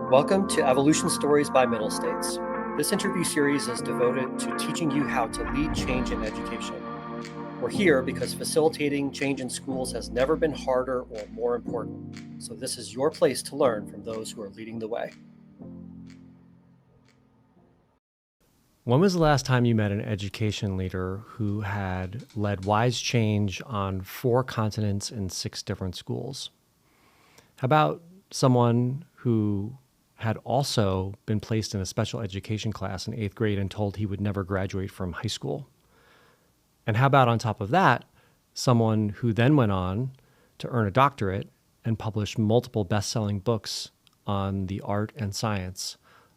Welcome to Evolution Stories by Middle States. This interview series is devoted to teaching you how to lead change in education. We're here because facilitating change in schools has never been harder or more important. So this is your place to learn from those who are leading the way. When was the last time you met an education leader who had led wise change on 4 continents in 6 different schools? How about someone who had also been placed in a special education class in 8th grade and told he would never graduate from high school? And how about on top of that, someone who then went on to earn a doctorate and publish multiple best-selling books on the art and science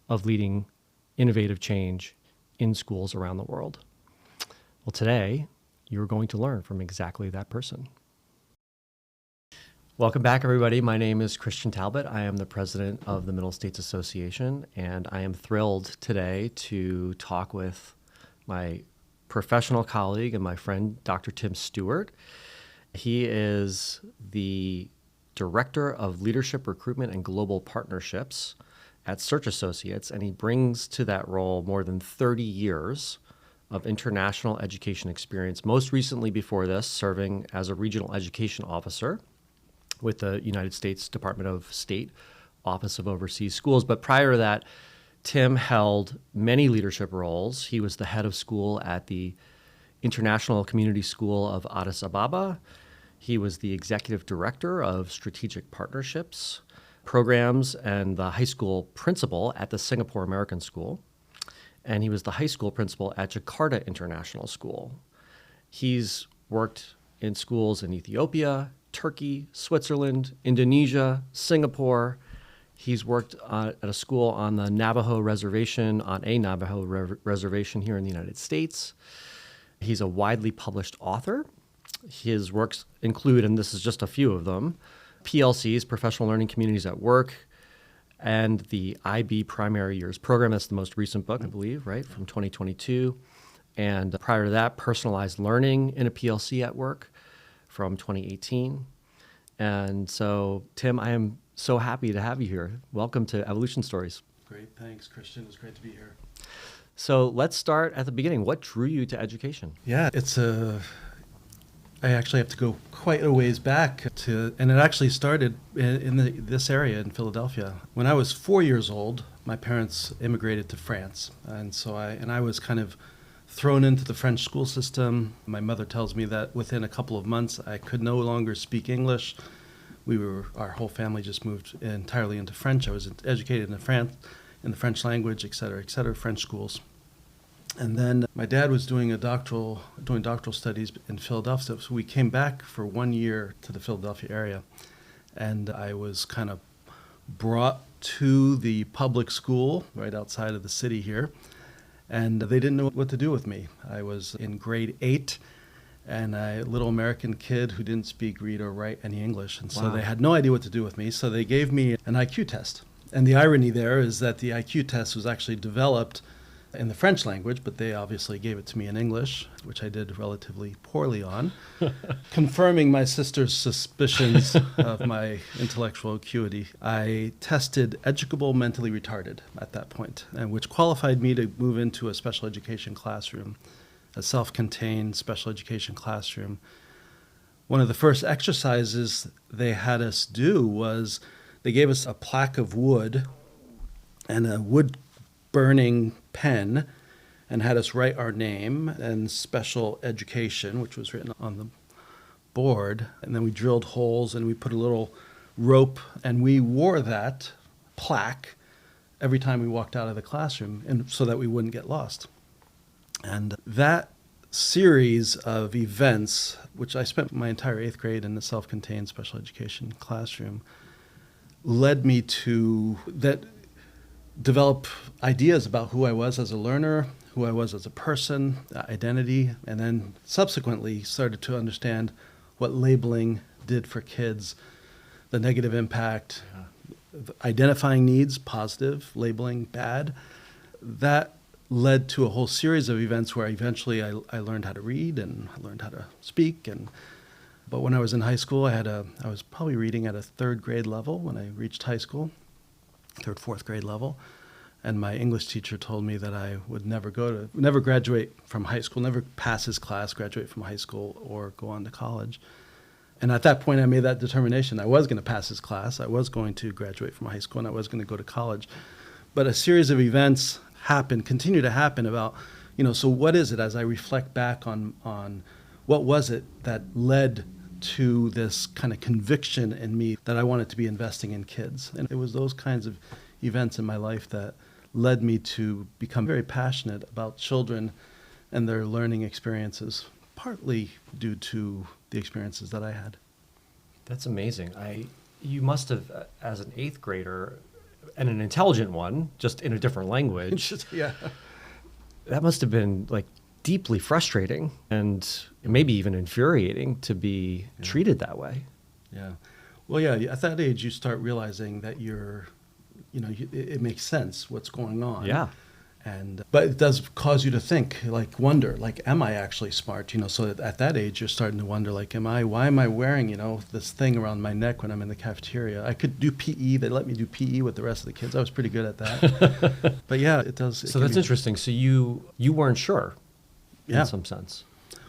of leading innovative change in schools around the world? Well, today, you're going to learn from exactly that person. Welcome back, everybody. My name is Christian Talbot. I am the president of the Middle States Association, and I am thrilled today to talk with my professional colleague and my friend, Dr. Tim Stewart. He is the Director of Leadership Recruitment and Global Partnerships at Search Associates, and he brings to that role more than 30 years of international education experience, most recently before this, serving as a regional education officer with the United States Department of State Office of Overseas Schools. But prior to that, Tim held many leadership roles. He was the head of school at the International Community School of Addis Ababa. He was the executive director of strategic partnerships, programs, and the high school principal at the Singapore American School. And he was the high school principal at Jakarta International School. He's worked in schools in Ethiopia, Turkey, Switzerland, Indonesia, Singapore. He's worked at a school on the Navajo reservation, on a Navajo reservation here in the United States. He's a widely published author. His works include, and this is just a few of them, PLCs, Professional Learning Communities at Work, and the IB Primary Years Program. That's the most recent book, I believe, right, from 2022. And prior to that, Personalized Learning in a PLC at Work from 2018. And so, Tim, I am so happy to have you here. Welcome to Evolution Stories. Great, thanks, Christian. It's great to be here. So let's start at the beginning. What drew you to education? Yeah, I actually have to go quite a ways back and it actually started in this area in Philadelphia. When I was 4 years old, my parents immigrated to France. And so I was kind of thrown into the French school system. My mother tells me that within a couple of months, I could no longer speak English. Our whole family just moved entirely into French. I was educated in the French language, et cetera, French schools. And then my dad was doing doctoral studies in Philadelphia. So we came back for 1 year to the Philadelphia area. And I was kind of brought to the public school right outside of the city here. And they didn't know what to do with me. I was in grade 8 and a little American kid who didn't speak, read, or write any English. And so They had no idea what to do with me. So they gave me an IQ test. And the irony there is that the IQ test was actually developed in the French language, but they obviously gave it to me in English, which I did relatively poorly on, confirming my sister's suspicions of my intellectual acuity. I tested educable mentally retarded at that point, and which qualified me to move into a special education classroom, a self-contained special education classroom. One of the first exercises they had us do was they gave us a plaque of wood and a wood burning pen and had us write our name and special education, which was written on the board. And then we drilled holes and we put a little rope and we wore that plaque every time we walked out of the classroom, and so that we wouldn't get lost. And that series of events, which I spent my entire 8th grade in the self-contained special education classroom, led me to develop ideas about who I was as a learner, who I was as a person, identity, and then subsequently started to understand what labeling did for kids, the negative impact, identifying needs, positive, labeling, bad. That led to a whole series of events where eventually I learned how to read and I learned how to speak. But when I was in high school, I was probably reading at a 3rd grade level when I reached high school. third, fourth grade level. And my English teacher told me that I would never graduate from high school, never pass his class, graduate from high school, or go on to college. And at that point, I made that determination. I was going to pass his class. I was going to graduate from high school, and I was going to go to college. But a series of events continue to happen about, so what is it, as I reflect back on what was it that led to this kind of conviction in me that I wanted to be investing in kids. And it was those kinds of events in my life that led me to become very passionate about children and their learning experiences, partly due to the experiences that I had. That's amazing. You must have, as an eighth grader, and an intelligent one, just in a different language. Yeah. That must have been like deeply frustrating and maybe even infuriating to be treated that way. Yeah. Well, yeah, at that age, you start realizing that it makes sense what's going on. Yeah. But it does cause you to think, wonder, am I actually smart? So at that age, you're starting to wonder, why am I wearing, this thing around my neck when I'm in the cafeteria? I could do PE. They let me do PE with the rest of the kids. I was pretty good at that. But yeah, it does. So that's interesting. So you weren't sure in some sense.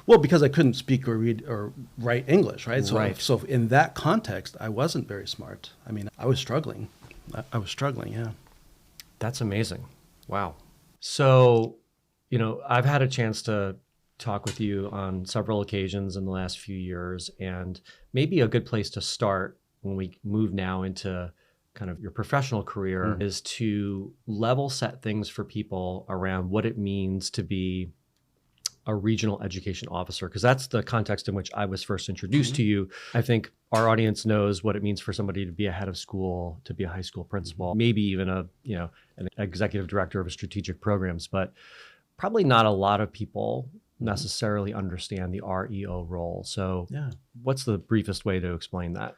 Well, because I couldn't speak or read or write English, right? So in that context, I wasn't very smart. I mean, I was struggling. Yeah. That's amazing. Wow. So, I've had a chance to talk with you on several occasions in the last few years, and maybe a good place to start when we move now into kind of your professional career is to level set things for people around what it means to be a regional education officer, because that's the context in which I was first introduced to you. I think our audience knows what it means for somebody to be a head of school, to be a high school principal, maybe even an executive director of strategic programs, but probably not a lot of people necessarily understand the REO role. So what's the briefest way to explain that?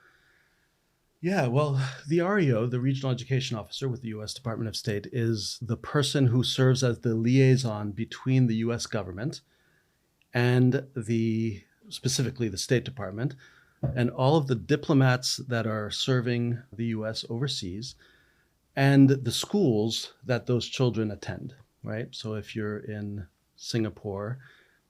Yeah, well, the REO, the Regional Education Officer with the U.S. Department of State, is the person who serves as the liaison between the U.S. government and specifically the State Department, and all of the diplomats that are serving the U.S. overseas, and the schools that those children attend, right? So if you're in Singapore,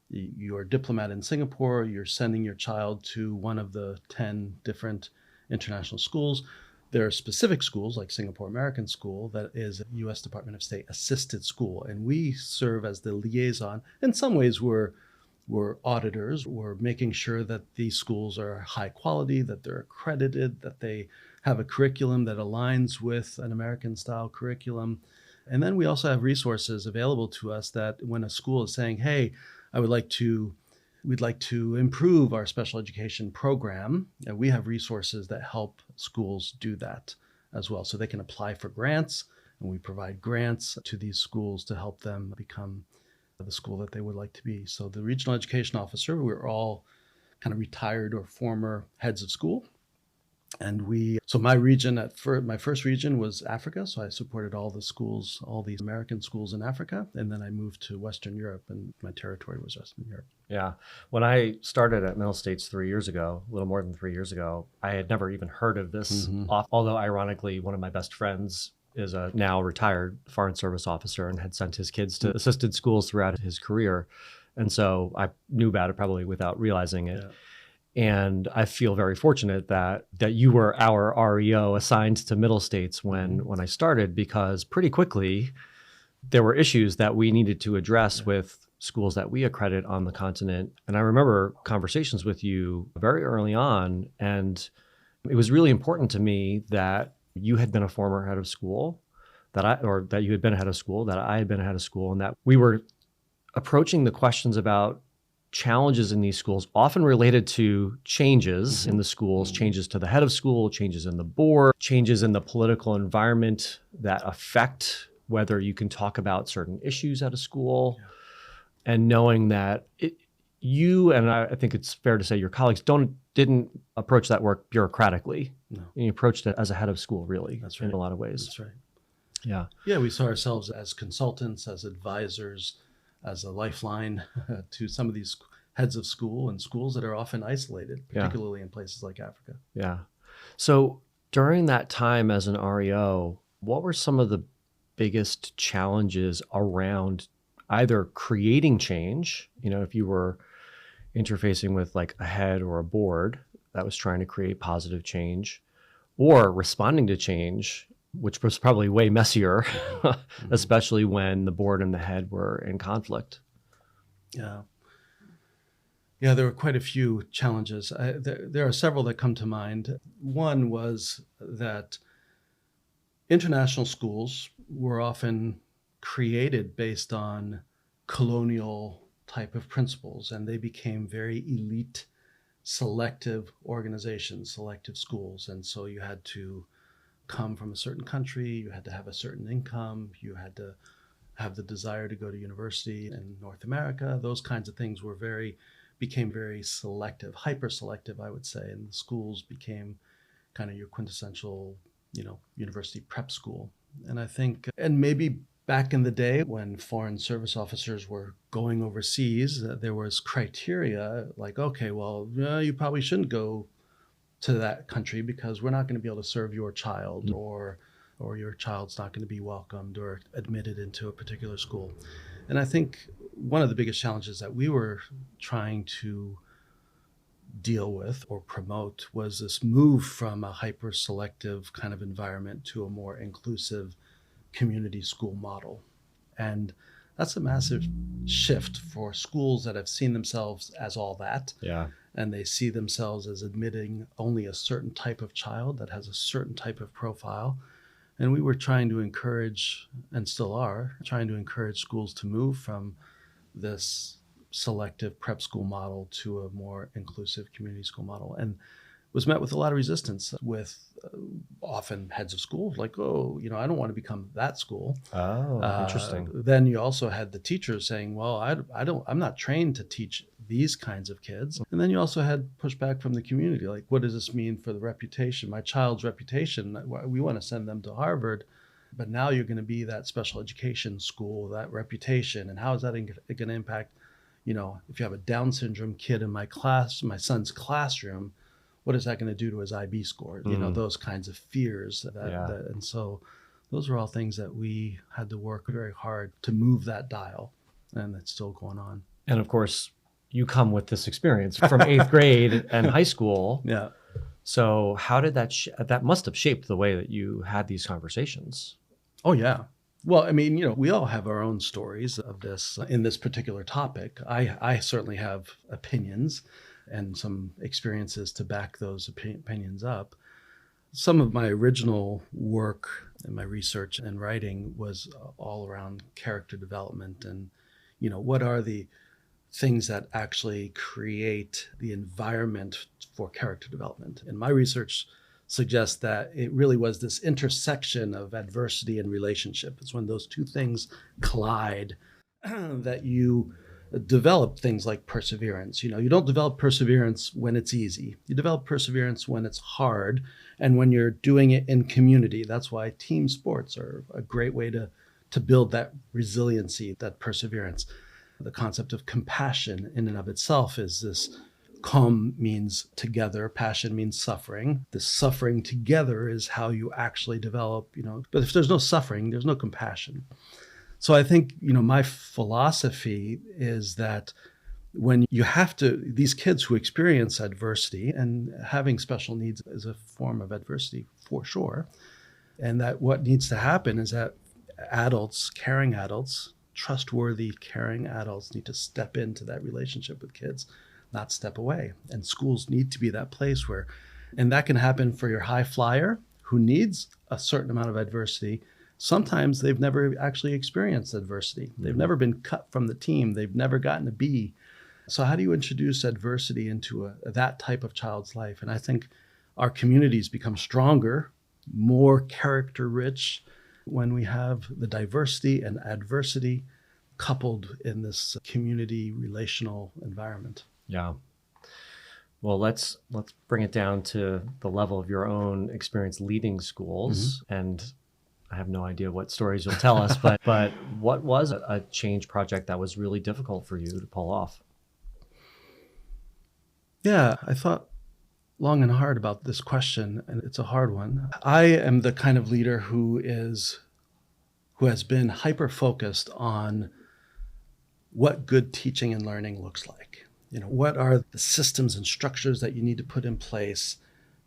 you're a diplomat in Singapore, you're sending your child to one of the 10 different international schools. There are specific schools like Singapore American School that is a U.S. Department of State assisted school, and we serve as the liaison. In some ways, we're auditors. We're making sure that these schools are high quality, that they're accredited, that they have a curriculum that aligns with an American-style curriculum. And then we also have resources available to us that when a school is saying, hey, we'd like to improve our special education program, and we have resources that help schools do that as well. So they can apply for grants, and we provide grants to these schools to help them become the school that they would like to be. So the Regional Education Officer, we're all kind of retired or former heads of school. And my region my first region was Africa. So I supported all the schools, all these American schools in Africa. And then I moved to Western Europe, and my territory was Western Europe. Yeah. When I started at Middle States 3 years ago, a little more than 3 years ago, I had never even heard of this. Although ironically, one of my best friends is a now retired Foreign Service officer and had sent his kids to assisted schools throughout his career. And so I knew about it probably without realizing it. Yeah. And I feel very fortunate that you were our REO assigned to Middle States when I started, because pretty quickly there were issues that we needed to address with schools that we accredit on the continent. And I remember conversations with you very early on, and it was really important to me that you had been a former head of school, that you had been a head of school, that I had been a head of school, and that we were approaching the questions about challenges in these schools, often related to changes in the schools, changes to the head of school, changes in the board, changes in the political environment that affect whether you can talk about certain issues at a school. Yeah. And knowing that you, and I think it's fair to say your colleagues, didn't approach that work bureaucratically. No. You approached it as a head of school, really. That's right. In a lot of ways. That's right. Yeah. Yeah, we saw ourselves as consultants, as advisors, as a lifeline to some of these heads of school and schools that are often isolated, particularly in places like Africa. Yeah. So during that time as an REO, What were some of the biggest challenges around either creating change, if you were interfacing with like a head or a board that was trying to create positive change, or responding to change, which was probably way messier, especially when the board and the head were in conflict? Yeah. Yeah, there were quite a few challenges. There are several that come to mind. One was that international schools were often created based on colonial type of principles, and they became very elite, selective organizations, selective schools. And so you had to come from a certain country, you had to have a certain income, you had to have the desire to go to university in North America. Those kinds of things became very selective, hyper selective, I would say. And the schools became kind of your quintessential, university prep school. And I think, and maybe back in the day when foreign service officers were going overseas, there was criteria like, okay, well, you probably shouldn't go to that country because we're not going to be able to serve your child, or your child's not going to be welcomed or admitted into a particular school. And I think one of the biggest challenges that we were trying to deal with or promote was this move from a hyper selective kind of environment to a more inclusive community school model. And that's a massive shift for schools that have seen themselves as all that. Yeah. And they see themselves as admitting only a certain type of child that has a certain type of profile. And we were trying to encourage, and still are, trying to encourage schools to move from this selective prep school model to a more inclusive community school model. And was met with a lot of resistance with often heads of schools like, oh, I don't want to become that school. Oh, interesting. Then you also had the teachers saying, well, I'm not trained to teach these kinds of kids. And then you also had pushback from the community. Like, what does this mean for the reputation, my child's reputation? We want to send them to Harvard, but now you're going to be that special education school, that reputation. And how is that going to impact, if you have a Down syndrome kid in my son's classroom, what is that going to do to his IB score? Those kinds of fears. And so those are all things that we had to work very hard to move that dial, and that's still going on. And of course, you come with this experience from eighth grade and high school. Yeah. So how did that must have shaped the way that you had these conversations? Oh, yeah. Well, I mean, we all have our own stories of this in this particular topic. I certainly have opinions and some experiences to back those opinions up. Some of my original work and my research and writing was all around character development and, what are the things that actually create the environment for character development. And my research suggests that it really was this intersection of adversity and relationship. It's when those two things collide that you develop things like perseverance. You don't develop perseverance when it's easy. You develop perseverance when it's hard and when you're doing it in community. That's why team sports are a great way to build that resiliency, that perseverance. The concept of compassion in and of itself is this. Calm means together, passion means suffering. The suffering together is how you actually develop, but if there's no suffering, there's no compassion. So I think, my philosophy is that when you have to, these kids who experience adversity, and having special needs is a form of adversity for sure, and that what needs to happen is that caring adults, trustworthy, caring adults need to step into that relationship with kids, not step away. And schools need to be that place where, and that can happen for your high flyer who needs a certain amount of adversity. Sometimes they've never actually experienced adversity. They've never been cut from the team. They've never gotten a B. So how do you introduce adversity into that type of child's life? And I think our communities become stronger, more character rich when we have the diversity and adversity coupled in this community relational environment. Yeah. Well, let's bring it down to the level of your own experience leading schools. Mm-hmm. And I have no idea what stories you'll tell us, but what was a change project that was really difficult for you to pull off? Yeah, I thought long and hard about this question, and it's a hard one. I am the kind of leader who has been hyper-focused on what good teaching and learning looks like. What are the systems and structures that you need to put in place,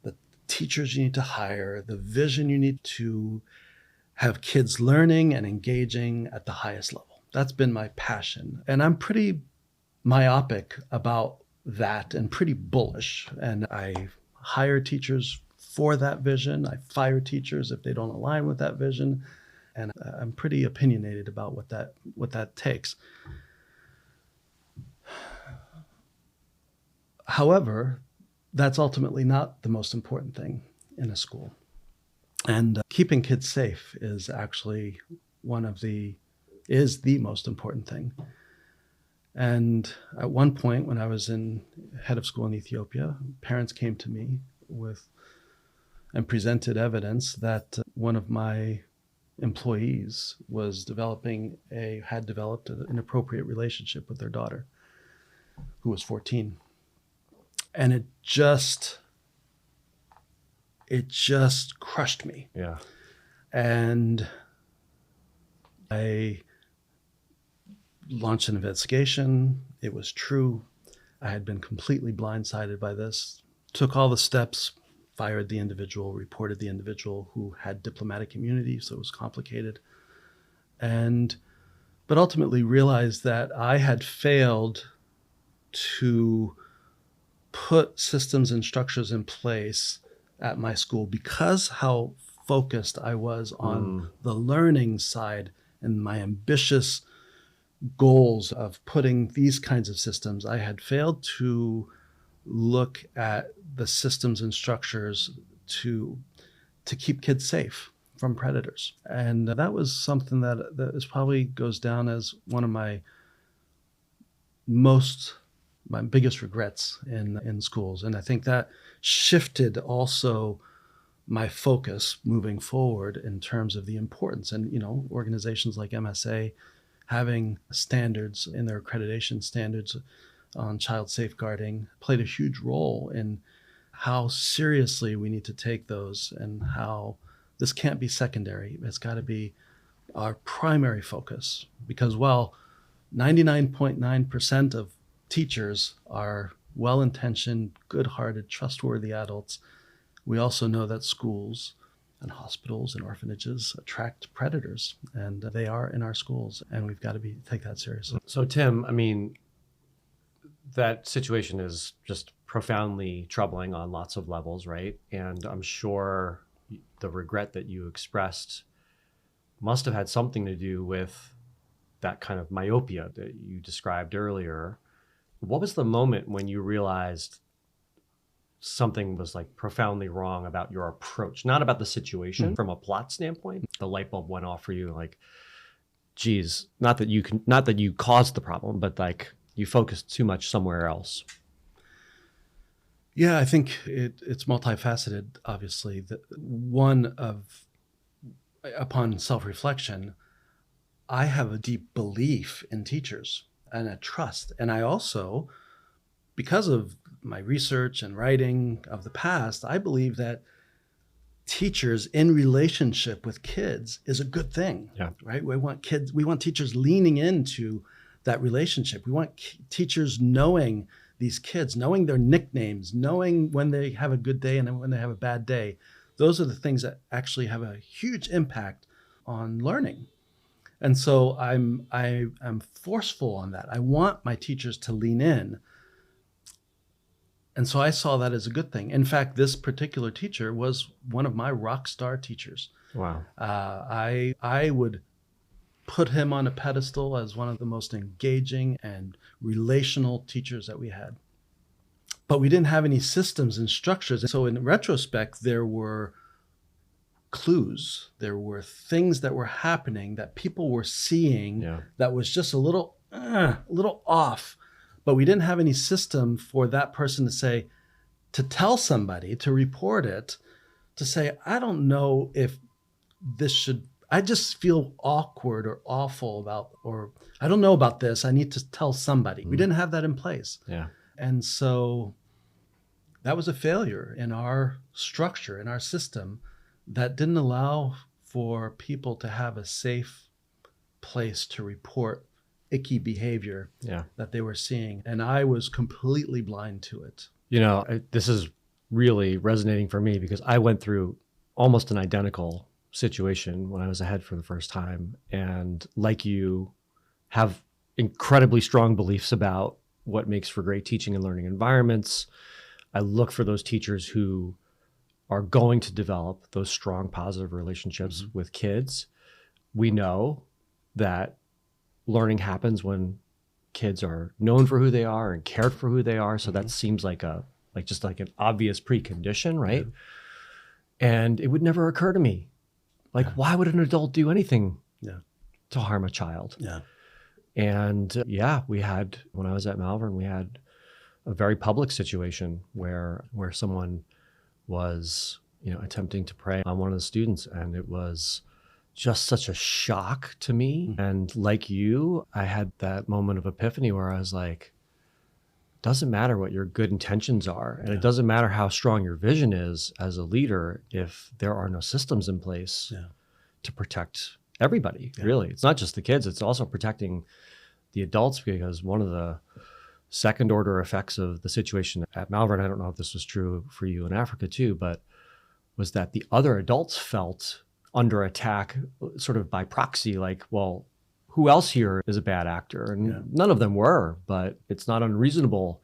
the teachers you need to hire, the vision you need to have kids learning and engaging at the highest level. That's been my passion. And I'm pretty myopic about that and pretty bullish. And I hire teachers for that vision. I fire teachers if they don't align with that vision. And I'm pretty opinionated about what that takes. However, that's ultimately not the most important thing in a school. And keeping kids safe is actually is the most important thing. And at one point when I was head of school in Ethiopia, parents came to me and presented evidence that one of my employees had developed an inappropriate relationship with their daughter, who was 14. And it just crushed me. Yeah. And I launched an investigation. It was true. I had been completely blindsided by this. Took all the steps, fired the individual, reported the individual, who had diplomatic immunity, so it was complicated. But ultimately realized that I had failed to put systems and structures in place at my school because how focused I was on the learning side and my ambitious goals of putting these kinds of systems. I had failed to look at the systems and structures to keep kids safe from predators. And that was something that is probably goes down as one of my biggest regrets in schools. And I think that shifted also my focus moving forward in terms of the importance. And, organizations like MSA having standards in their accreditation standards on child safeguarding played a huge role in how seriously we need to take those and how this can't be secondary. It's got to be our primary focus because, 99.9% of teachers are well-intentioned, good-hearted, trustworthy adults. We also know that schools and hospitals and orphanages attract predators, and they are in our schools, and we've got to take that seriously. So, Tim, that situation is just profoundly troubling on lots of levels, right? And I'm sure the regret that you expressed must have had something to do with that kind of myopia that you described earlier. What was the moment when you realized something was profoundly wrong about your approach, not about the situation from a plot standpoint? The light bulb went off for you, geez, not that you caused the problem, but you focused too much somewhere else. Yeah, I think it's multifaceted, obviously. Upon self-reflection, I have a deep belief in teachers and a trust. And I also, because of my research and writing of the past, I believe that teachers in relationship with kids is a good thing, right? We want teachers leaning into that relationship. We want teachers knowing these kids, knowing their nicknames, knowing when they have a good day and when they have a bad day. Those are the things that actually have a huge impact on learning. And so I'm forceful on that. I want my teachers to lean in. And so I saw that as a good thing. In fact, this particular teacher was one of my rock star teachers. Wow. I would put him on a pedestal as one of the most engaging and relational teachers that we had. But we didn't have any systems and structures. And so in retrospect, there were clues. There were things that were happening that people were seeing that was just a little off. But we didn't have any system for that person to tell somebody, to report it, to say, I don't know if I just feel awkward or awful or I don't know about this. I need to tell somebody. We didn't have that in place. Yeah. And so that was a failure in our structure, in our system, that didn't allow for people to have a safe place to report icky behavior that they were seeing. And I was completely blind to it. This is really resonating for me because I went through almost an identical situation when I was ahead for the first time. And like you, have incredibly strong beliefs about what makes for great teaching and learning environments. I look for those teachers who are going to develop those strong positive relationships with kids. We know that learning happens when kids are known for who they are and cared for who they are. So that seems like just like an obvious precondition, right? And it would never occur to me. Why would an adult do anything to harm a child? And we had, when I was at Malvern, we had a very public situation where someone was, attempting to prey on one of the students. And it was just such a shock to me. And like you, I had that moment of epiphany where I was like, doesn't matter what your good intentions are. And it doesn't matter how strong your vision is as a leader if there are no systems in place to protect everybody, really. It's not just the kids, it's also protecting the adults, because one of the second order effects of the situation at Malvern, I don't know if this was true for you in Africa too, but was that the other adults felt under attack sort of by proxy, like, well, who else here is a bad actor? And none of them were, but it's not unreasonable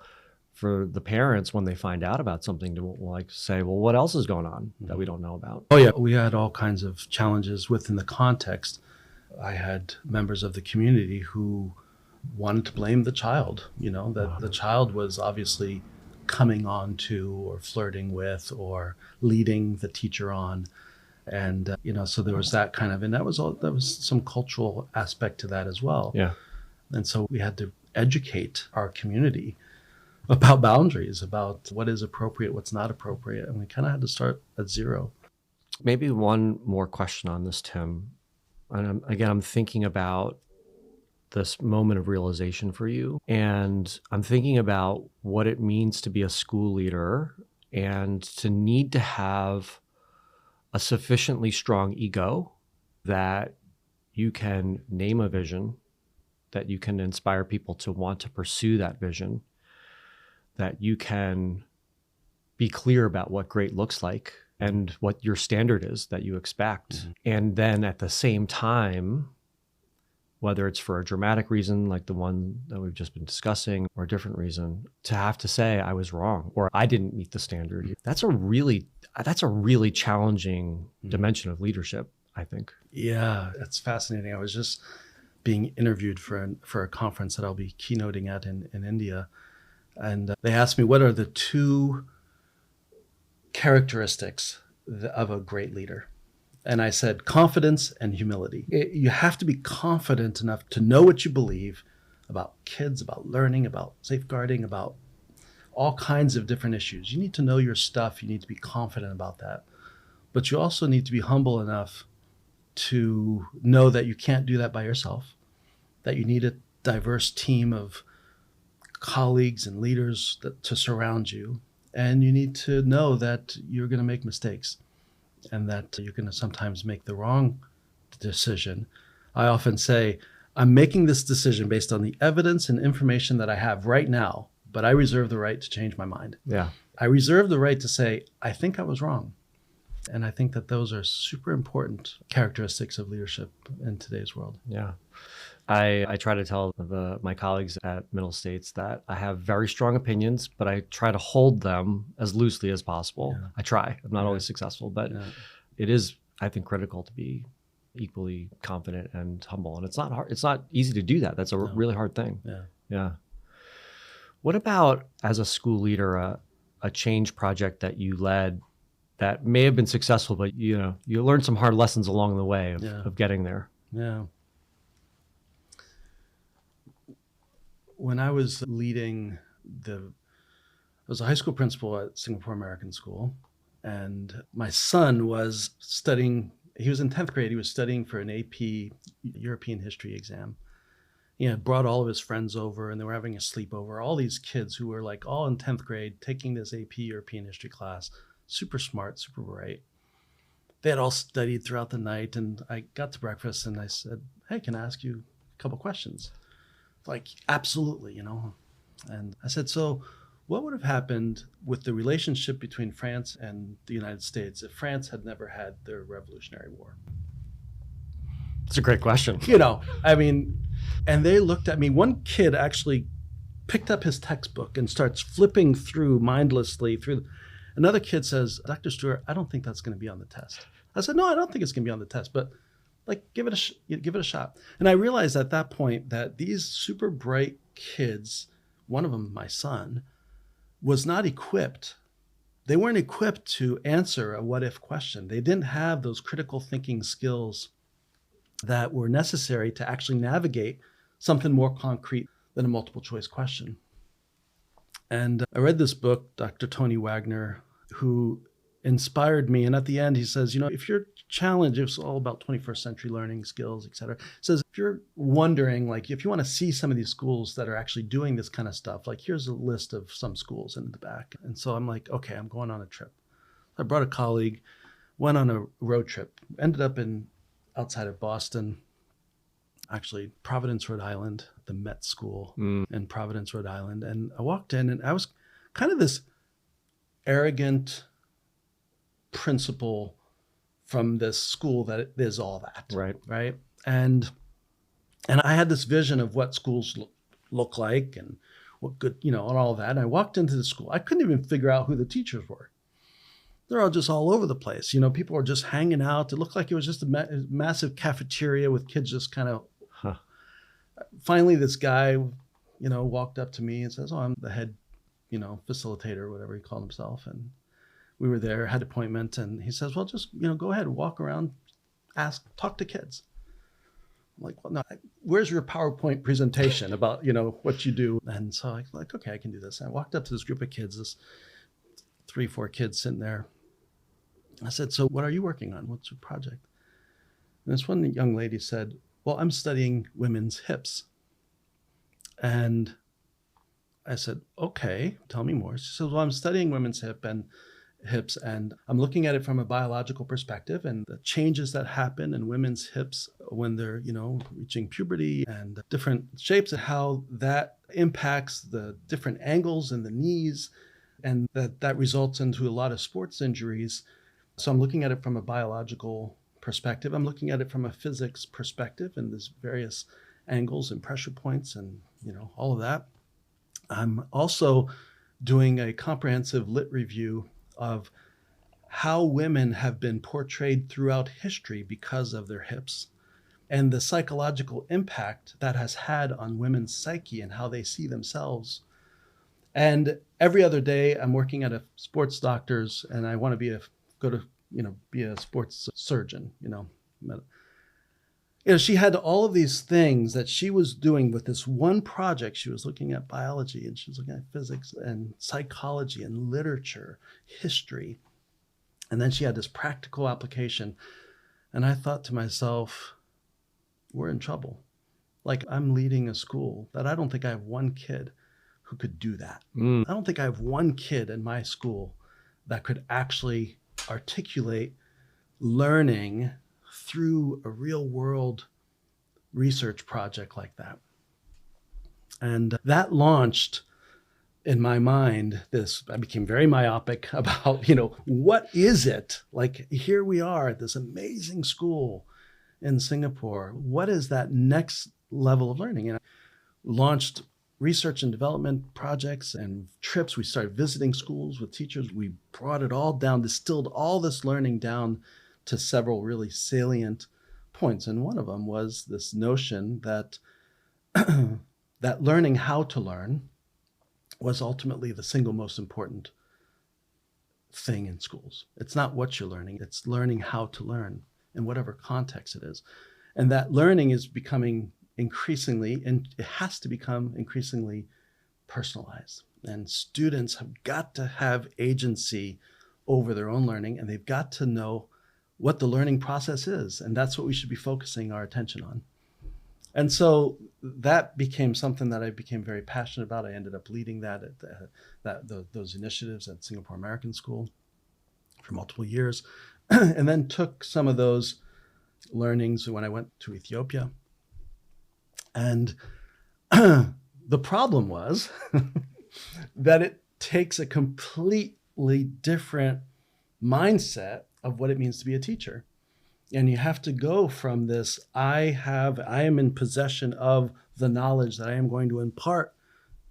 for the parents when they find out about something to say, well, what else is going on that we don't know about? Oh yeah, we had all kinds of challenges within the context. I had members of the community who wanted to blame the child, that the child was obviously coming on to or flirting with or leading the teacher on. And, so there was that kind of, and that was some cultural aspect to that as well. And so we had to educate our community about boundaries, about what is appropriate, what's not appropriate. And we kind of had to start at zero. Maybe one more question on this, Tim. And I'm thinking about this moment of realization for you. And I'm thinking about what it means to be a school leader and to need to have a sufficiently strong ego that you can name a vision, that you can inspire people to want to pursue that vision, that you can be clear about what great looks like and what your standard is that you expect. And then at the same time, whether it's for a dramatic reason like the one that we've just been discussing or a different reason, to have to say I was wrong or I didn't meet the standard. That's a really challenging dimension of leadership, I think. Yeah, it's fascinating. I was just being interviewed for a conference that I'll be keynoting at in India. And they asked me, what are the two characteristics of a great leader? And I said, confidence and humility. You have to be confident enough to know what you believe about kids, about learning, about safeguarding, about all kinds of different issues. You need to know your stuff. You need to be confident about that. But you also need to be humble enough to know that you can't do that by yourself, that you need a diverse team of colleagues and leaders to surround you. And you need to know that you're going to make mistakes and that you're going to sometimes make the wrong decision. I often say, I'm making this decision based on the evidence and information that I have right now, but I reserve the right to change my mind. I reserve the right to say, I think I was wrong. And I think that those are super important characteristics of leadership in today's world. I try to tell my colleagues at Middle States that I have very strong opinions, but I try to hold them as loosely as possible. I try. I'm not always successful, but it is, I think, critical to be equally confident and humble. And it's not hard. It's not easy to do that. That's a really hard thing. What about, as a school leader, a change project that you led that may have been successful, but you learned some hard lessons along the way of getting there? When I was leading I was a high school principal at Singapore American School, and my son was studying, he was in 10th grade, he was studying for an AP European history exam. He had brought all of his friends over and they were having a sleepover. All these kids who were like all in 10th grade taking this AP European history class, super smart, super bright. They had all studied throughout the night, and I got to breakfast and I said, hey, can I ask you a couple questions? Like, absolutely, And I said, so what would have happened with the relationship between France and the United States if France had never had their Revolutionary War? It's a great question. And they looked at me. One kid actually picked up his textbook and starts flipping through mindlessly through. Another kid says, Dr. Stewart, I don't think that's going to be on the test. I said, no, I don't think it's going to be on the test, but give it a shot. And I realized at that point that these super bright kids, one of them, my son, was not equipped. They weren't equipped to answer a what if question. They didn't have those critical thinking skills that were necessary to actually navigate something more concrete than a multiple choice question. And I read this book, Dr. Tony Wagner, who inspired me. And at the end, he says, if you're challenged, it's all about 21st century learning skills, et cetera. He says, if you're wondering, if you want to see some of these schools that are actually doing this kind of stuff, here's a list of some schools in the back. And so I'm like, okay, I'm going on a trip. I brought a colleague, went on a road trip, ended up outside of Boston, actually Providence, Rhode Island, the Met School in Providence, Rhode Island. And I walked in and I was kind of this arrogant principal from this school that is all that. Right. And I had this vision of what schools look like and what good, and all that. And I walked into the school. I couldn't even figure out who the teachers were. They're all just all over the place. People were just hanging out. It looked like it was just a massive cafeteria with kids just kind of. Finally, this guy, walked up to me and says, oh, I'm the head, facilitator, whatever he called himself. And we were there, had an appointment. And he says, well, just, go ahead, walk around, talk to kids. I'm like, well, no, where's your PowerPoint presentation about, what you do? And so I'm like, okay, I can do this. And I walked up to this group of kids, this 3-4 kids sitting there. I said, so what are you working on? What's your project? And this one young lady said, well, I'm studying women's hips. And I said, okay, tell me more. She said, well, I'm studying women's hips, and I'm looking at it from a biological perspective and the changes that happen in women's hips when they're, reaching puberty and different shapes and how that impacts the different angles in the knees, and that results into a lot of sports injuries. So I'm looking at it from a biological perspective. I'm looking at it from a physics perspective and there's various angles and pressure points and, all of that. I'm also doing a comprehensive lit review of how women have been portrayed throughout history because of their hips and the psychological impact that has had on women's psyche and how they see themselves. And every other day I'm working at a sports doctor's and I want to be a sports surgeon, she had all of these things that she was doing with this one project. She was looking at biology and she was looking at physics and psychology and literature, history. And then she had this practical application. And I thought to myself, we're in trouble. I'm leading a school that I don't think I have one kid who could do that. I don't think I have one kid in my school that could actually articulate learning through a real world research project like that. And that launched in my mind I became very myopic about, what is it? Here we are at this amazing school in Singapore. What is that next level of learning? And I launched research and development projects and trips. We started visiting schools with teachers. We brought it all down, distilled all this learning down to several really salient points. And one of them was this notion that that learning how to learn was ultimately the single most important thing in schools. It's not what you're learning, it's learning how to learn in whatever context it is. And that learning is becoming increasingly, and it has to become increasingly personalized. And students have got to have agency over their own learning, and they've got to know what the learning process is. And that's what we should be focusing our attention on. And so that became something that I became very passionate about. I ended up leading those initiatives at Singapore American School for multiple years, and then took some of those learnings when I went to Ethiopia. And the problem was that it takes a completely different mindset of what it means to be a teacher. And you have to go from this, I am in possession of the knowledge that I am going to impart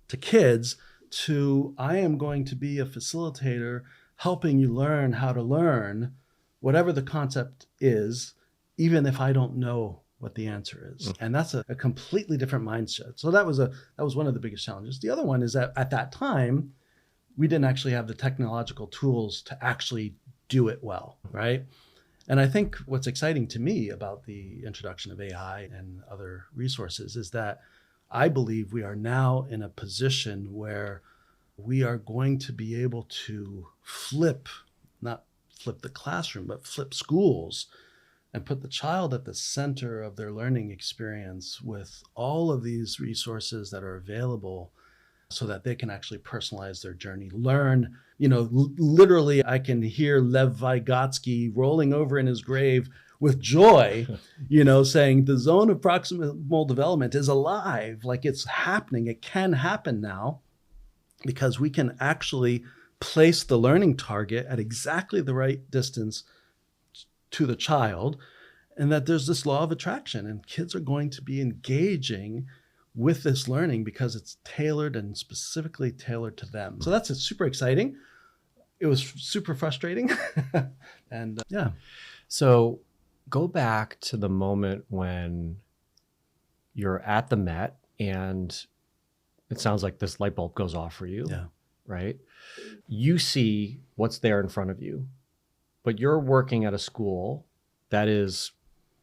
to kids, to I am going to be a facilitator helping you learn how to learn whatever the concept is, even if I don't know what the answer is. And that's a completely different mindset. So that was one of the biggest challenges. The other one is that at that time, we didn't actually have the technological tools to actually do it well, right? And I think what's exciting to me about the introduction of AI and other resources is that I believe we are now in a position where we are going to be able to not flip the classroom, but flip schools and put the child at the center of their learning experience with all of these resources that are available so that they can actually personalize their journey, learn. Literally, I can hear Lev Vygotsky rolling over in his grave with joy, saying the zone of proximal development is alive, like it's happening. It can happen now because we can actually place the learning target at exactly the right distance to the child, and that there's this law of attraction, and kids are going to be engaging with this learning because it's tailored and specifically tailored to them. So that's super exciting. It was super frustrating. And yeah. So go back to the moment when you're at the Met and it sounds like this light bulb goes off for you, Yeah. right? You see what's there in front of you, but you're working at a school that is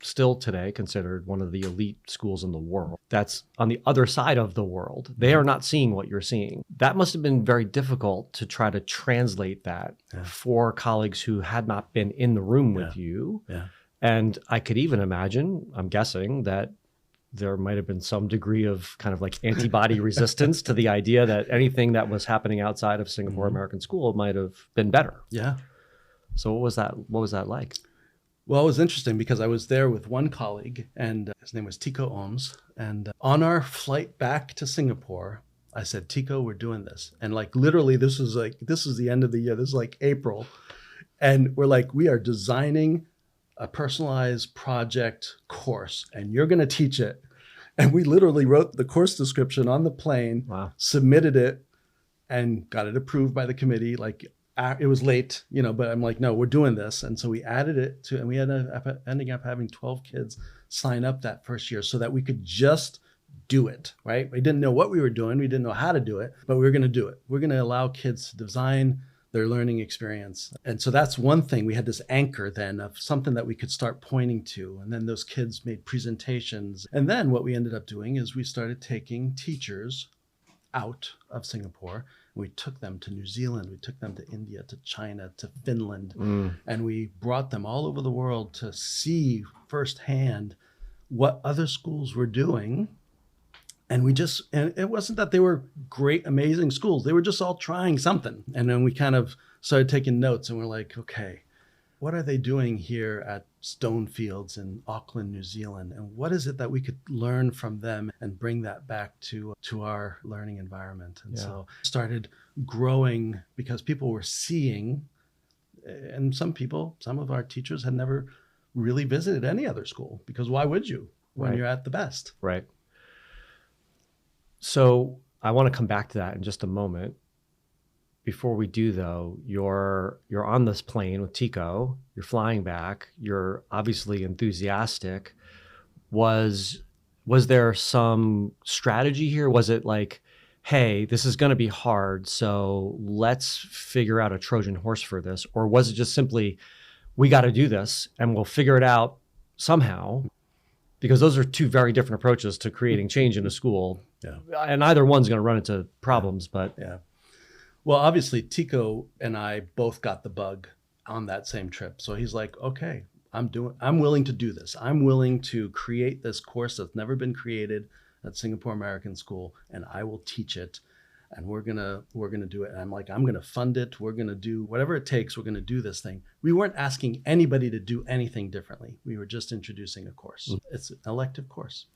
still today considered one of the elite schools in the world. That's on the other side of the world. They are not seeing what you're seeing. That must have been very difficult to try to translate that for colleagues who had not been in the room with you. Yeah. And I could even imagine, I'm guessing, that there might have been some degree of kind of like antibody resistance to the idea that anything that was happening outside of Singapore American School might have been better. Yeah. So what was that? What was that like? Well, it was interesting because I was there with one colleague, and his name was Tico Ohms. And on our flight back to Singapore, I said, Tico, we're doing this. And like literally, this is the end of the year. This is like April. And we're like, we are designing a personalized project course, and you're going to teach it. And we literally wrote the course description on the plane, submitted it, and got it approved by the committee. Like, it was late, but I'm like, no, we're doing this. And so we added it to, and we ending up having 12 kids sign up that first year so that we could just do it, right? We didn't know what we were doing. We didn't know how to do it, but we were going to do it. We're going to allow kids to design their learning experience. And so that's one thing. We had this anchor then of something that we could start pointing to. And then those kids made presentations. And then what we ended up doing is we started taking teachers out of Singapore. We took them to New Zealand, we took them to India, to China, to Finland, and we brought them all over the world to see firsthand what other schools were doing. And it wasn't that they were great, amazing schools. They were just all trying something. And then we kind of started taking notes and we're like, okay, what are they doing here at Stonefields in Auckland, New Zealand? And what is it that we could learn from them and bring that back to our learning environment? And so started growing because people were seeing, and some of our teachers had never really visited any other school, because why would you when you're at the best? Right. So I want to come back to that in just a moment. Before we do, though, you're on this plane with Tico, you're flying back, you're obviously enthusiastic. Was there some strategy here? Was it like, hey, this is going to be hard, so let's figure out a Trojan horse for this? Or was it just simply, we got to do this and we'll figure it out somehow? Because those are two very different approaches to creating change in a school. Yeah. And either one's going to run into problems, but... Yeah. Well, obviously, Tico and I both got the bug on that same trip. So he's like, okay, I'm willing to do this. I'm willing to create this course that's never been created at Singapore American School, and I will teach it. And we're gonna do it. And I'm like, I'm gonna fund it. We're gonna do whatever it takes. We're gonna do this thing. We weren't asking anybody to do anything differently. We were just introducing a course. It's an elective course.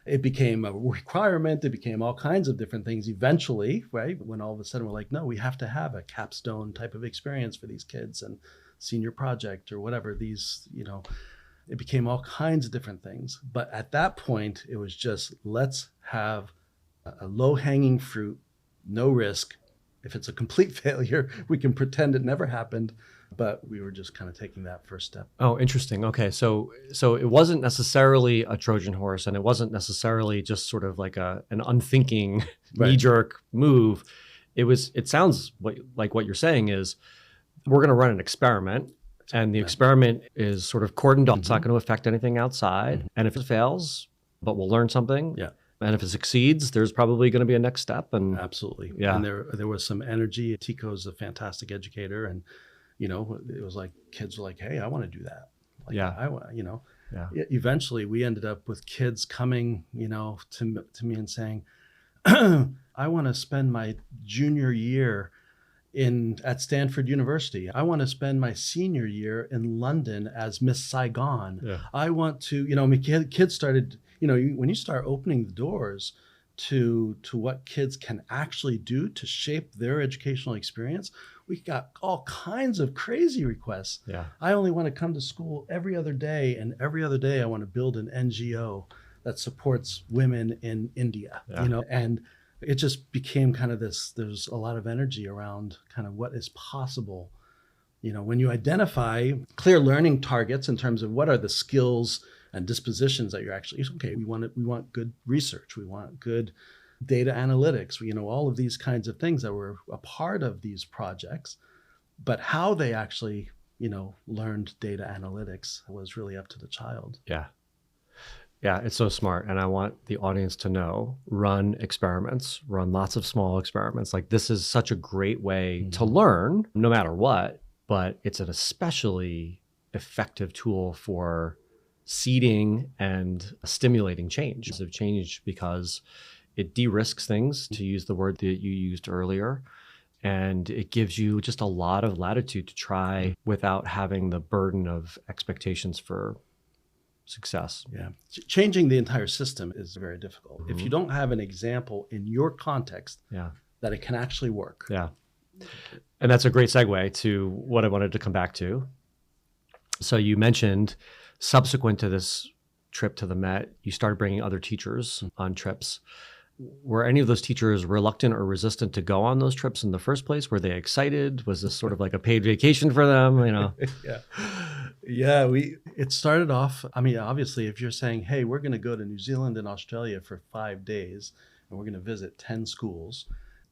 It became a requirement. It became all kinds of different things eventually, right? When all of a sudden we're like, no, we have to have a capstone type of experience for these kids and senior project or whatever. These, it became all kinds of different things. But at that point, it was just, let's have a low-hanging fruit, no risk. If it's a complete failure, we can pretend it never happened. But we were just kind of taking that first step. Oh, interesting. Okay, so it wasn't necessarily a Trojan horse, and it wasn't necessarily just sort of like an unthinking knee-jerk move. It sounds like what you're saying is we're going to run an experiment, and the experiment is sort of cordoned off. It's not going to affect anything outside, and if it fails, but we'll learn something. Yeah. And if it succeeds, there's probably going to be a next step. And absolutely. Yeah. And there was some energy. Tico's a fantastic educator, and it was like kids were like, "Hey, I want to do that." Like, yeah. I want, Yeah. Eventually, we ended up with kids coming, to me and saying, "I want to spend my junior year at Stanford University. I want to spend my senior year in London as Miss Saigon. Yeah. I want to, kids started, when you start opening the doors to what kids can actually do to shape their educational experience, we got all kinds of crazy requests. Yeah. I only want to come to school every other day, and every other day I want to build an NGO that supports women in India, and it just became kind of this, there's a lot of energy around kind of what is possible. When you identify clear learning targets in terms of what are the skills and dispositions that you're actually, okay, we want good research. We want good data analytics, all of these kinds of things that were a part of these projects, but how they actually, learned data analytics was really up to the child. Yeah. Yeah, it's so smart. And I want the audience to know, run experiments, run lots of small experiments. Like, this is such a great way to learn no matter what, but it's an especially effective tool for seeding and stimulating change. Of change, because it de-risks things, to use the word that you used earlier. And it gives you just a lot of latitude to try without having the burden of expectations for success. Yeah. Changing the entire system is very difficult. If you don't have an example in your context that it can actually work. Yeah. And that's a great segue to what I wanted to come back to. So you mentioned subsequent to this trip to the Met, you started bringing other teachers on trips. Were any of those teachers reluctant or resistant to go on those trips in the first place? Were they excited? Was this sort of like a paid vacation for them? Yeah, it started off, obviously, if you're saying, hey, we're going to go to New Zealand and Australia for 5 days, and we're going to visit 10 schools,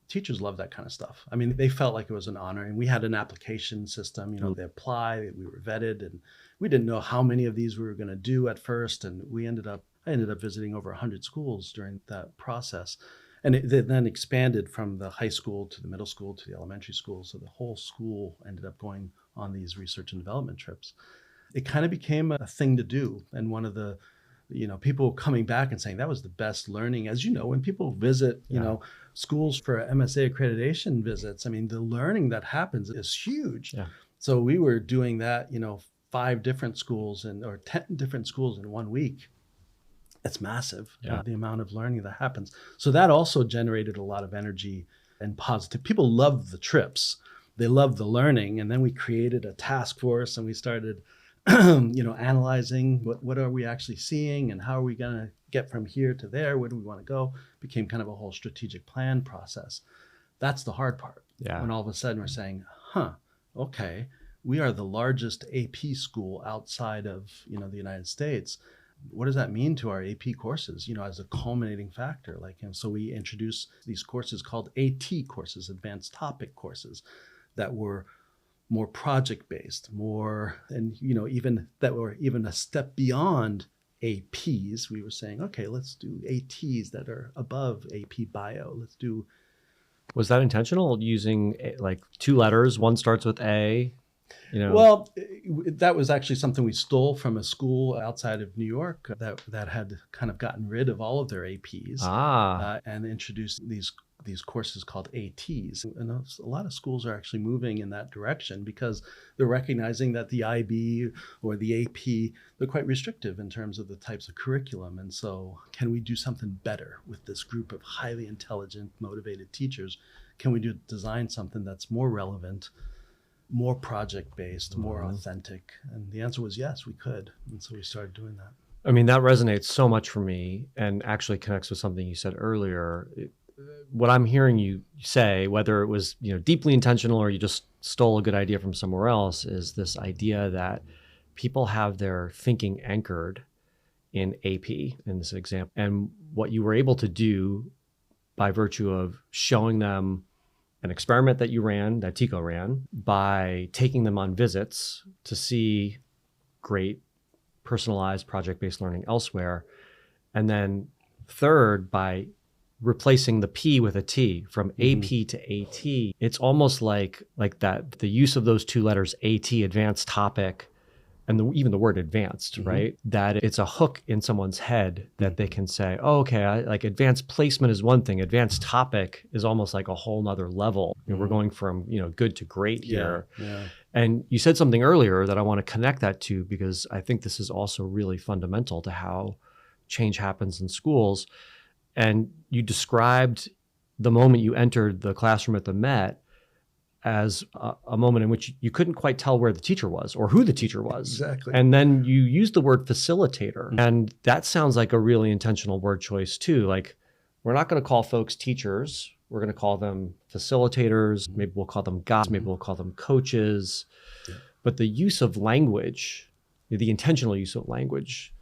teachers love that kind of stuff. They felt like it was an honor, and we had an application system, they apply, we were vetted, and we didn't know how many of these we were going to do at first, and I ended up visiting over 100 schools during that process. And it then expanded from the high school to the middle school to the elementary school. So the whole school ended up going on these research and development trips. It kind of became a thing to do. And one of the, people coming back and saying that was the best learning. As you know, when people visit, schools for MSA accreditation visits, the learning that happens is huge. Yeah. So we were doing that, 5 different schools or 10 different schools in 1 week. It's massive, the amount of learning that happens. So that also generated a lot of energy and positive. People love the trips. They love the learning. And then we created a task force, and we started, analyzing what are we actually seeing and how are we going to get from here to there? Where do we want to go? Became kind of a whole strategic plan process. That's the hard part. Yeah. When all of a sudden we're saying, okay, we are the largest AP school outside of, the United States. What does that mean to our AP courses, as a culminating factor? So we introduced these courses called AT courses, advanced topic courses, that were more project-based, even that were even a step beyond APs. We were saying, okay, let's do ATs that are above AP Bio. Let's do. Was that intentional, using like 2 letters? One starts with A You know? Well, that was actually something we stole from a school outside of New York that had kind of gotten rid of all of their APs and introduced these courses called ATs. And a lot of schools are actually moving in that direction because they're recognizing that the IB or the AP, they're quite restrictive in terms of the types of curriculum. And so can we do something better with this group of highly intelligent, motivated teachers? Can we design something that's more relevant, more project-based, more authentic? And the answer was yes, we could. And so we started doing that. I mean, that resonates so much for me and actually connects with something you said earlier. What I'm hearing you say, whether it was, deeply intentional or you just stole a good idea from somewhere else, is this idea that people have their thinking anchored in AP in this example. And what you were able to do by virtue of showing them an experiment that you ran, that Tico ran, by taking them on visits to see great personalized project-based learning elsewhere. And then third, by replacing the P with a T from AP to AT. It's almost like that, the use of those two letters, AT, advanced topic, and even the word advanced, right? That it's a hook in someone's head that they can say, oh, okay, like advanced placement is one thing. Advanced topic is almost like a whole nother level. We're going from, good to great here. Yeah. And you said something earlier that I want to connect that to, because I think this is also really fundamental to how change happens in schools. And you described the moment you entered the classroom at the Met as a moment in which you couldn't quite tell where the teacher was or who the teacher was. Exactly. And then you used the word facilitator. And that sounds like a really intentional word choice too. Like, we're not going to call folks teachers. We're going to call them facilitators. Maybe we'll call them guides. Maybe we'll call them coaches. Yeah. But the use of language, the intentional use of language,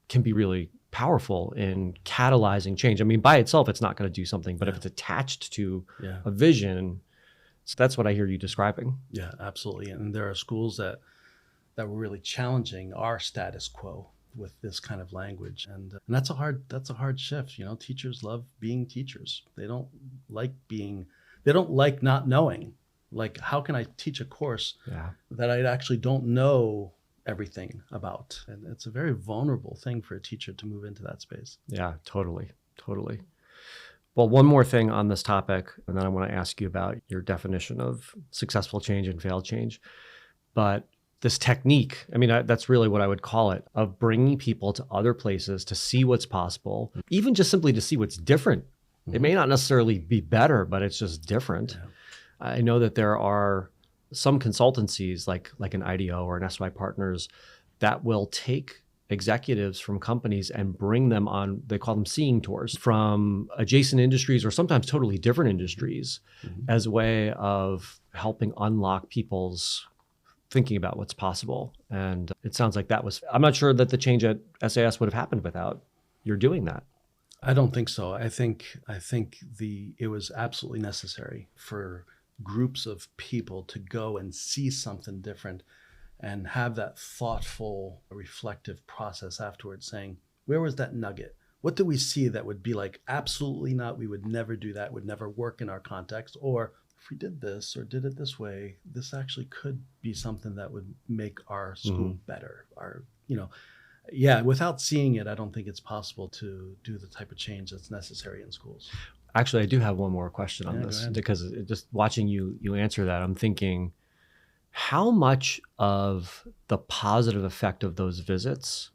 can be really powerful in catalyzing change. I mean, by itself, it's not going to do something, but if it's attached to a vision, so that's what I hear you describing. Yeah, absolutely. And there are schools that were really challenging our status quo with this kind of language, and that's a hard shift. Teachers love being teachers. They don't like not knowing. Like, how can I teach a course that I actually don't know everything about? And it's a very vulnerable thing for a teacher to move into that space. Yeah, totally. Well, one more thing on this topic, and then I want to ask you about your definition of successful change and failed change. But this technique, I mean, that's really what I would call it, of bringing people to other places to see what's possible, even just simply to see what's different. It may not necessarily be better, but it's just different. Yeah. I know that there are some consultancies like an IDEO or an SY Partners that will take executives from companies and bring them on, they call them seeing tours, from adjacent industries or sometimes totally different industries as a way of helping unlock people's thinking about what's possible. And it sounds like I'm not sure that the change at SAS would have happened without your doing that. I don't think so. I think it was absolutely necessary for groups of people to go and see something different and have that thoughtful, reflective process afterwards, saying, where was that nugget? What did we see that would be like, absolutely not, we would never do that, would never work in our context? Or if we did this or did it this way, this actually could be something that would make our school better. Without seeing it, I don't think it's possible to do the type of change that's necessary in schools. Actually, I do have one more question on this, because just watching you answer that, I'm thinking, how much of the positive effect of those visits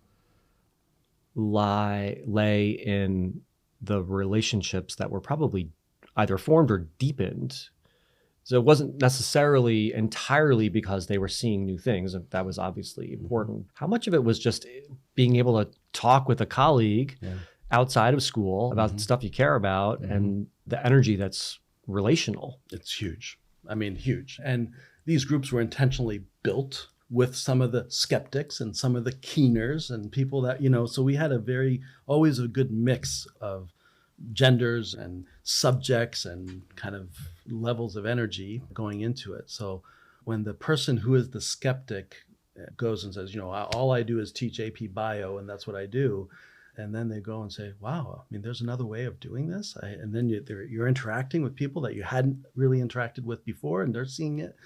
lay in the relationships that were probably either formed or deepened? So it wasn't necessarily entirely because they were seeing new things. That was obviously important. How much of it was just being able to talk with a colleague outside of school about the stuff you care about and the energy that's relational? It's huge. I mean, huge. And these groups were intentionally built with some of the skeptics and some of the keeners and people that, so we had always a good mix of genders and subjects and kind of levels of energy going into it. So when the person who is the skeptic goes and says, all I do is teach AP Bio and that's what I do, and then they go and say, wow, I mean, there's another way of doing this. And then you're interacting with people that you hadn't really interacted with before, and they're seeing it.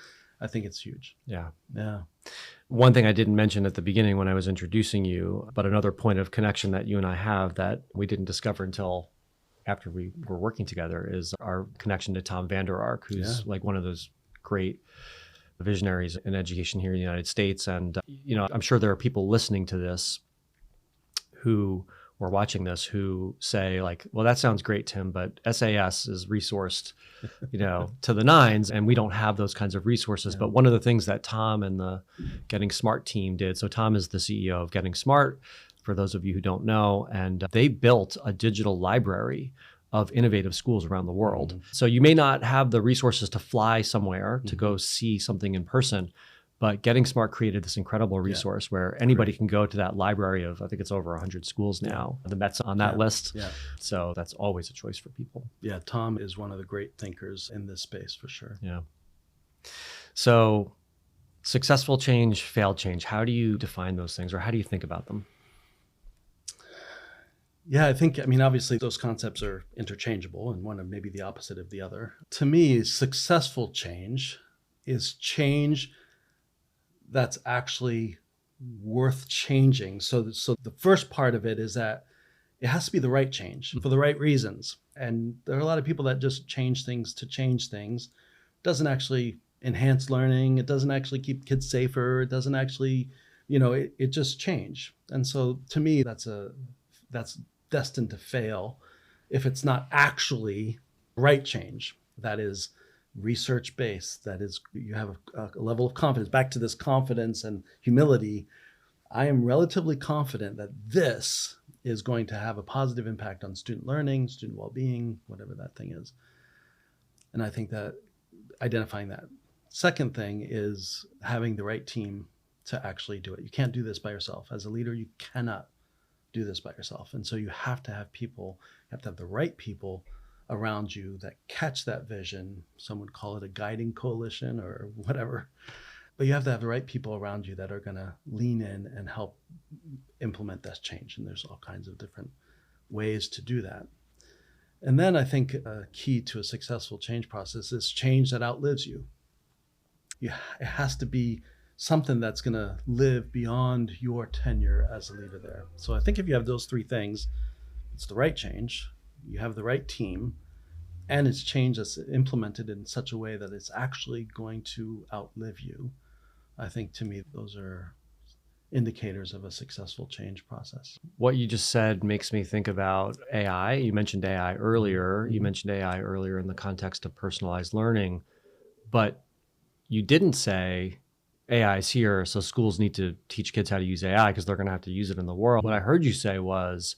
I think it's huge. Yeah. Yeah. One thing I didn't mention at the beginning when I was introducing you, but another point of connection that you and I have that we didn't discover until after we were working together is our connection to Tom Vander Ark, who's like one of those great visionaries in education here in the United States. And, I'm sure there are people listening to this who or watching this who say like, well, that sounds great, Tim, but SAS is resourced, to the nines, and we don't have those kinds of resources. But one of the things that Tom and the Getting Smart team did, so Tom is the CEO of Getting Smart, for those of you who don't know, and they built a digital library of innovative schools around the world. So you may not have the resources to fly somewhere to go see something in person, but Getting Smart created this incredible resource where anybody can go to that library of, I think it's over 100 schools now. The Met's on that list. Yeah. So that's always a choice for people. Yeah, Tom is one of the great thinkers in this space for sure. Yeah. So successful change, failed change, how do you define those things or how do you think about them? Yeah, obviously those concepts are interchangeable and one of maybe the opposite of the other. To me, successful change is change that's actually worth changing. So the first part of it is that it has to be the right change for the right reasons. And there are a lot of people that just change things to change things. It doesn't actually enhance learning. It doesn't actually keep kids safer. It doesn't actually, it just change. And so to me, that's destined to fail if it's not actually right change. That is research-based, that is, you have a level of confidence. Back to this confidence and humility, I am relatively confident that this is going to have a positive impact on student learning, student well-being, whatever that thing is. And I think that identifying that. Second thing is having the right team to actually do it. You can't do this by yourself. As a leader, you cannot do this by yourself. And so you have to have people, you have to have the right people around you that catch that vision. Some would call it a guiding coalition or whatever. But you have to have the right people around you that are going to lean in and help implement that change. And there's all kinds of different ways to do that. And then I think a key to a successful change process is change that outlives you. It has to be something that's going to live beyond your tenure as a leader there. So I think if you have those three things, it's the right change, you have the right team, and it's change that's implemented in such a way that it's actually going to outlive you. I think to me, those are indicators of a successful change process. What you just said makes me think about AI. You mentioned AI earlier. You mentioned AI earlier in the context of personalized learning, but you didn't say AI is here, so schools need to teach kids how to use AI because they're going to have to use it in the world. What I heard you say was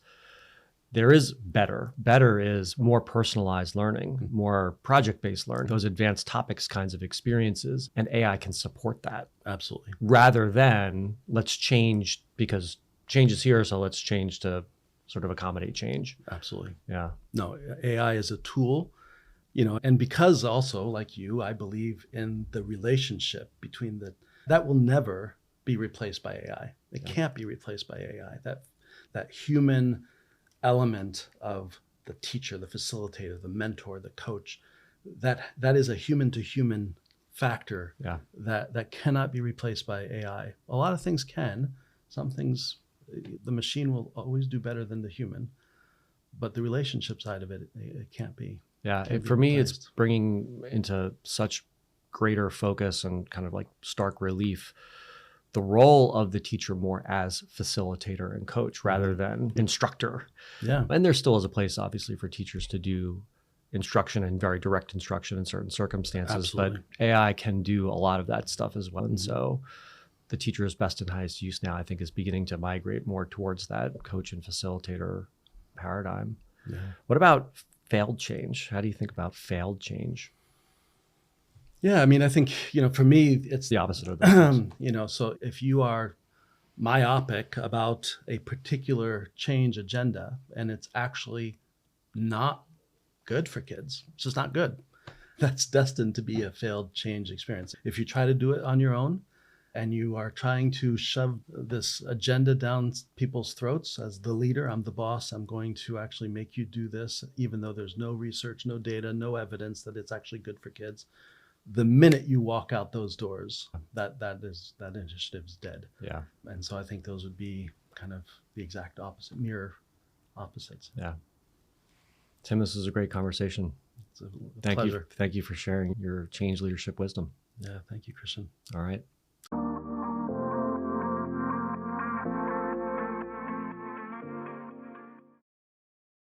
there is better. Better is more personalized learning, more project-based learning, those advanced topics kinds of experiences, and AI can support that. Absolutely. Rather than let's change because change is here, so let's change to sort of accommodate change. Absolutely. Yeah. No, AI is a tool, and because also, like you, I believe in the relationship between that will never be replaced by AI. It can't be replaced by AI. That human element of the teacher, the facilitator, the mentor, the coach, that is a human to human factor that cannot be replaced by AI. A lot of things can. Some things the machine will always do better than the human, but the relationship side of it can't be. Yeah, for me, it's bringing into such greater focus and kind of like stark relief the role of the teacher more as facilitator and coach rather than instructor. Yeah. And there still is a place, obviously, for teachers to do instruction and very direct instruction in certain circumstances. Absolutely. But AI can do a lot of that stuff as well. And so the teacher's best and highest use now, I think, is beginning to migrate more towards that coach and facilitator paradigm. Yeah. What about failed change? How do you think about failed change? Yeah, I think, for me, it's the opposite of that. So if you are myopic about a particular change agenda and it's actually not good for kids, it's just not good, that's destined to be a failed change experience. If you try to do it on your own and you are trying to shove this agenda down people's throats as the leader, I'm the boss, I'm going to actually make you do this, even though there's no research, no data, no evidence that it's actually good for kids. the minute you walk out those doors, that initiative's dead. Yeah. And so I think those would be kind of the exact opposite, mirror opposites. Yeah. Tim, this was a great conversation. It's a Thank pleasure. you. Thank you for sharing your change leadership wisdom. Yeah, thank you, Christian. All right.